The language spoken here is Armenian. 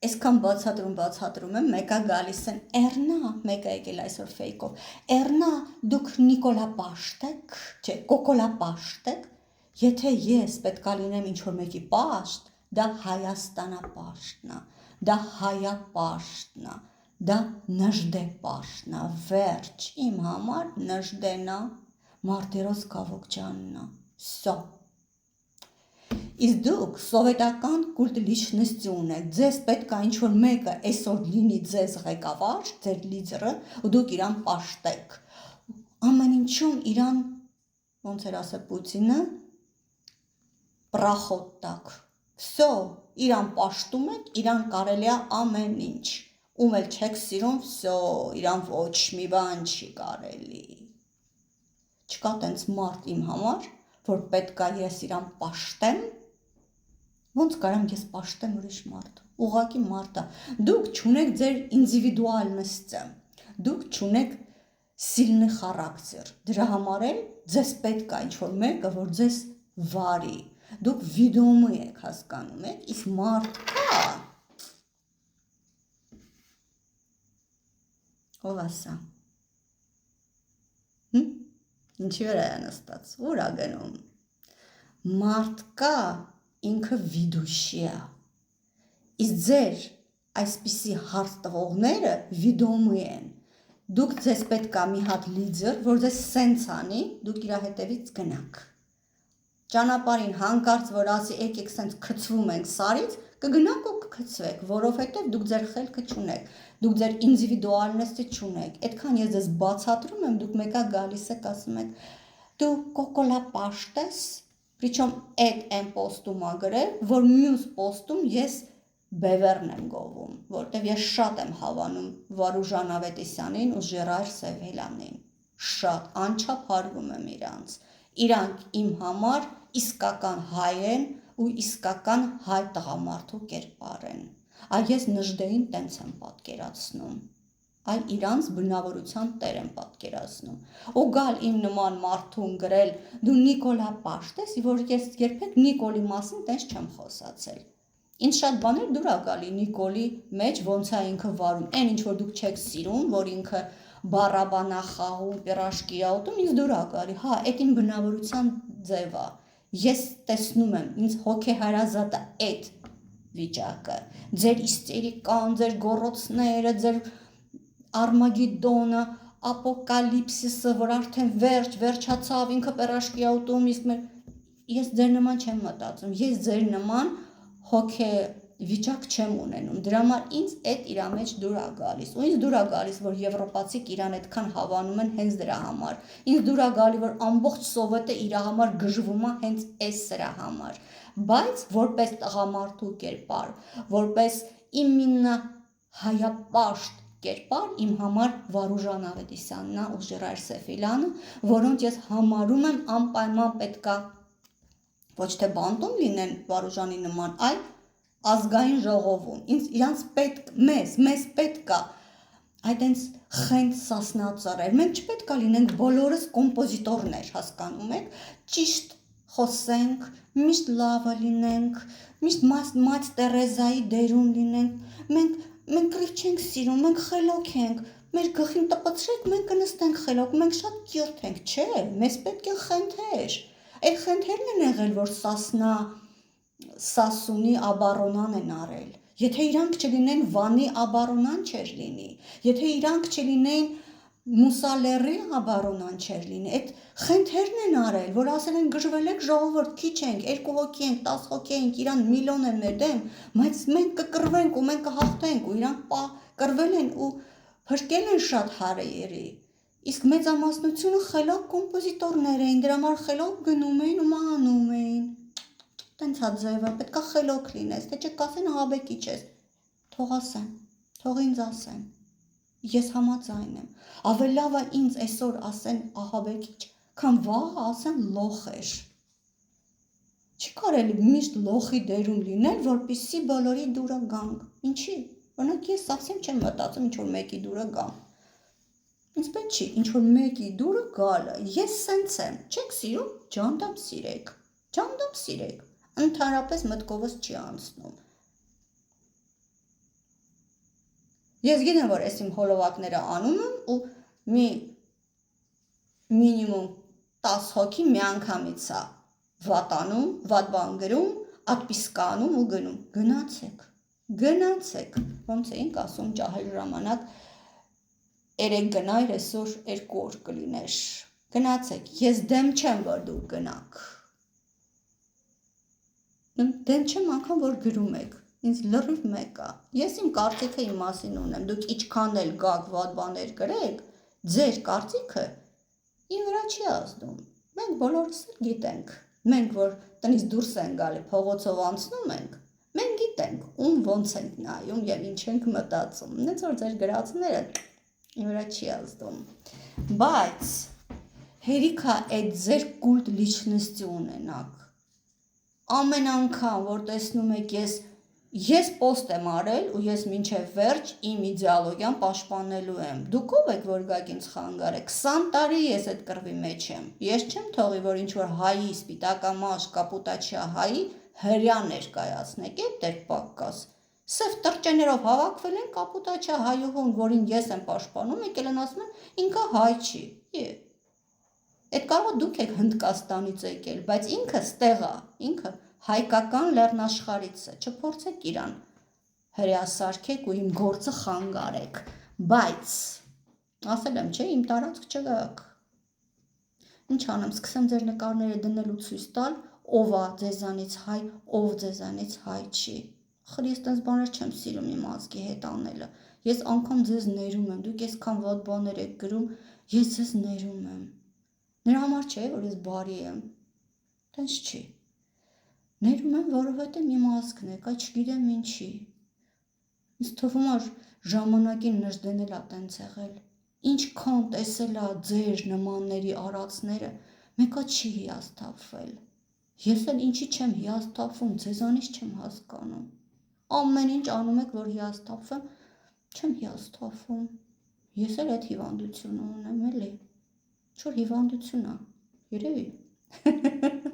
Այսքան բացատրում եմ, մեկը գալիս են, Էրնա, մեկը եկել այսօր ֆեյքով, Էրնա, դուք Նիկոլա պաշտեք, չէ, Կոկոլա պաշտեք, եթե ես պետք է լինեմ ինչ-որ մեկի պաշտ, դա Հայաստանապաշտն է, դա Հայապաշտն է, դա Նժդե պաշտն է, վերջ, իմ համար Նժդեն է, Մարտիրոս Գավոկյանն է, սո։ Իսկ դուք սովետական կուլտ լիչնստություն եք, ձեզ պետք է ինչ-որ մեկը այսօր լինի ձեզ ղեկավար, ձեր լիդերը, ու դուք իրան պաշտեք։ Ամեն ինչում իրան, ոնց էր ասել Պուտինը, պրախոտ տակ։ Վսո, իրան պաշտում եք, իրան կարելի է ամեն ինչ։ Ում էլ չեք սիրում, վսո, իրան ոչ մի բան չի կարելի։ Չկա տենց մարդ իմ համար, որ պետք է ես իրան պաշտեմ, ոնց կարամ ես պաշտեմ ուրիշ մարդ, ուղղակի մարդ է, դուք չունեք ձեր ինդիվիդուալնստը, դուք չունեք սիլնի խարակտեր, դրա համար էլ ձեզ պետք է ինչ-որ մեկը, որ ձեզ վարի, դուք վիդոմի եք հասկանում եք, իսկ մարդ կա, ով ասա, ինչի վրա է նստած, ուր է գնում, մարդ կա, ինքը վիդուշի է, իսկ ձեր այսպիսի հարց տվողները վիդոմի են, դուք ձեզ պետք է մի հատ լիդեր, որ ձեզ սենց անի, դուք իրա հետևից գնաք, ճանապարհին հանկարծ որ ասի եկեք սենց քցվում ենք սարից, կգնաք ու կքցվեք, որովհետև դուք ձեր խելքը չունեք, դուք ձեր ինդիվիդուալնստը չունեք, այդքան ես ձեզ բացատրում եմ, դուք մեկա գալիս եք ասում եք, դու կոկոլա պաշտ ես, Причем այդ այն պոստում ա գրել, որ մյուս պոստում ես բևերն եմ գովում, որտև ես շատ եմ հավանում Վարուժան Ավետիսյանին ու Ժերար Սևելյանին, շատ անչափ հարգում եմ իրանք իմ համար իսկական հայ են ու իսկական հայ տղամարդու կերպար են, այ ես Նժդեին տենց եմ պատկերացնում, այ իրանց բնավորության տեր եմ պատկերացնում, ու գալ իմ նման մարդուն գրել, դու Նիկոլա պաշտ ես, որ ես երբեք Նիկոլի մասին տենց չեմ խոսացել, ինձ շատ բաներ դուր ա գալի Նիկոլի մեջ, ոնց է ինքը վարում, այն ինչ որ դուք չեք սիրում, որ ինքը բարաբանա խաղում, պիրաշկի ա ուտում, ինձ դուր ա գալի, հա, այդ իմ բնավորության ձև ա, ես տեսնում եմ, ինձ հոգեհարազատ է այդ վիճակը, ձեր իստերիկան, ձեր գոռոցները, ձեր Արմագեդոնը, ապոկալիպսիսը, որ արդեն վերջացավ, ինքը պերաշկի ա ուտում, իսկ ես ձեր նման չեմ մտածում, ես ձեր նման հոգե վիճակ չեմ ունենում, դրա համար ինձ այդ իրա մեջ դուր ա գալիս, ու ինձ դուր ա գալիս, որ եվրոպացիք իրան այդքան հավանում են հենց դրա համար, ինձ դուր ա գալի, որ ամբողջ Սովետը իրա համար գժվում ա հենց այս սրա համար, բայց որպես տղամարդու կերպար, որպես իմիննա հայապաշտ կերպար իմ համար Վարուժան Ավետիսյանն ու Ժերար Սեֆիլյանը, որոնց ես համարում եմ անպայման պետքա ոչ թե բանտում լինեն Վարուժանի նման, այլ ազգային ժողովում, իրանց պետք, մեզ պետքա այդենց խենթ սասնածառեր, մենք չպետքա լինենք բոլորս կոմպոզիտորներ, հասկանում եք, ճիշտ խոսենք, միշտ լավը լինենք, միշտ Մայր Տերեզայի դերում լինենք, մենք կռիվ չենք սիրում, մենք խելոք ենք, մեր գլխին տպցրեք, մենք կնստենք խելոք, մենք շատ կյուրտ ենք, չէ, մեզ պետք են խենթեր, այդ խենթերն են եղել, որ Սասնա Սասունի աբարոնան են արել, եթե իրանք չլինեն Վանի աբարոնան չէր լինի, եթե իրանք չլինեն Մուսալերի աբարոնան չէր լինի, այդ խենթերն են արել, որ ասել են գժվել եք ժողովուրդ, քիչ ենք, 2 հոգի ենք, 10 հոգի ենք, իրան միլիոն են մեր դեմ, բայց մենք կկռվենք ու մենք կհաղթենք ու իրանք կռվել են ու փրկել են շատ հարերի, իսկ մեծամասնությունը խելոք կոմպոզիտորներ էին, դրա համար խելոք գնում էին ու մահանում էին, տենց հա ձևը, պետքա խելոք լինես, թե չկասեն ահաբեկիչ ես, թող ասեն, թող ինձ ասեն, ես համաձայն եմ, ավելի լավ է ինձ այսօր ասեն ահաբեկիչ, քան վաղը ասեն լոխ էր, չի կարելի միշտ լոխի դերում լինել, որպեսզի բոլորի դուրը գանք, ինչի, օրինակ ես սավսեմ չեմ մտածում ինչ-որ մեկի դուրը գամ, ինձ պետք չի ինչ-որ մեկի դուրը գալը, ես սենց եմ, չեք սիրում, ջանդամ սիրեք, ընդհանրապես մտքովս չի անցնում, Ես գիտեմ, որ ես իմ հոլովակները անում եմ ու մի մինիմում 10 հոգի մի անգամից է վատանում, վատ բան գրում, ատպիսկա անում ու գնում։ Գնացեք, ոնց էինք ասում ջահել ժամանակ 3 գնայր, այսօր 2 օր կլիներ։ Գնացեք, ես դեմ չեմ, որ դուք գնաք։ Դեմ չեմ անգամ, որ գրում եք, ինձ լրիվ մեկ է։ Ես իմ կարծիքը իմ մասին ունեմ, դուք իչքան էլ գաք վատ բաներ գրեք, ձեր կարծիքը իմ վրա չի ազդում։ Մենք բոլորս էլ գիտենք, մենք որ տնից դուրս են գալի, փողոցով անցնում ենք, մենք գիտենք ում ոնց ենք նայում եւ ինչ ենք մտածում։ Նենց որ ձեր գրածները իմ վրա չի ազդում։ Բայց հերիք է այդ ձեր կուլտ լիչնստի ունենաք։ Ամեն անգամ, որ տեսնում եք ես պոստ եմ արել ու ես մինչև վերջ իմ իդեալոգիան պաշտպանելու եմ։ Դուք ով եք, որ գաք ինձ խանգարեք։ 20 տարի ես այդ կռվի մեջ եմ։ Ես չեմ թողի, որ ինչ-որ հայի, սպիտակամաշ, կապուտաչիա հայի հրյա ներկայացնեք, էդ դեր պակկաս։ Սև տրճեներով հավաքվել են կապուտաչիա հայուհուն, որին ես եմ պաշտպանում, եկել են ասում են, ինքը հայ չի։ Այդ կարող դուք եք Հնդկաստանից եկել, բայց ինքը ստեղ է, ինքը հայկական լեռնաշխարհից է, չփորձեք իրան հրյասարքեք ու իմ գործը խանգարեք, բայց ասել եմ, չէ, իմ տարածք չգաք։ Ինչ անեմ, սկսեմ ձեր նկարները դնել ու ցույց տալ, ով է ձեզանից հայ, ով ձեզանից հայ չի։ Խր ես տես բաներ չեմ սիրում իմ ազգի հետ անելը։ Ես անգամ ձեզ ներում եմ, դուք այսքան վատ բաներ եք գրում, ես ձեզ ներում եմ։ Նրա համար չէ, որ ես բարի եմ։ Տենց չի։ Ներում եմ, որովհետև իմ ազգն եք, այ չգիտեմ ինչի։ Ինձ թվում է ժամանակին նժդենել է տենց եղել։ Ինչքան տեսել է ձեր նմանների արածները, մեկը չի հիասթափվել։ Ես էլ ինչի չեմ հիասթափվում, ձեզանից չեմ հասկանում։ Ամեն ինչ անում եք, որ հիասթափվեմ, չեմ հիասթափվում։ Ես էլ այդ հիվանդությունը ունեմ, էլի։ Ինչ որ հիվանդություն է, երևի։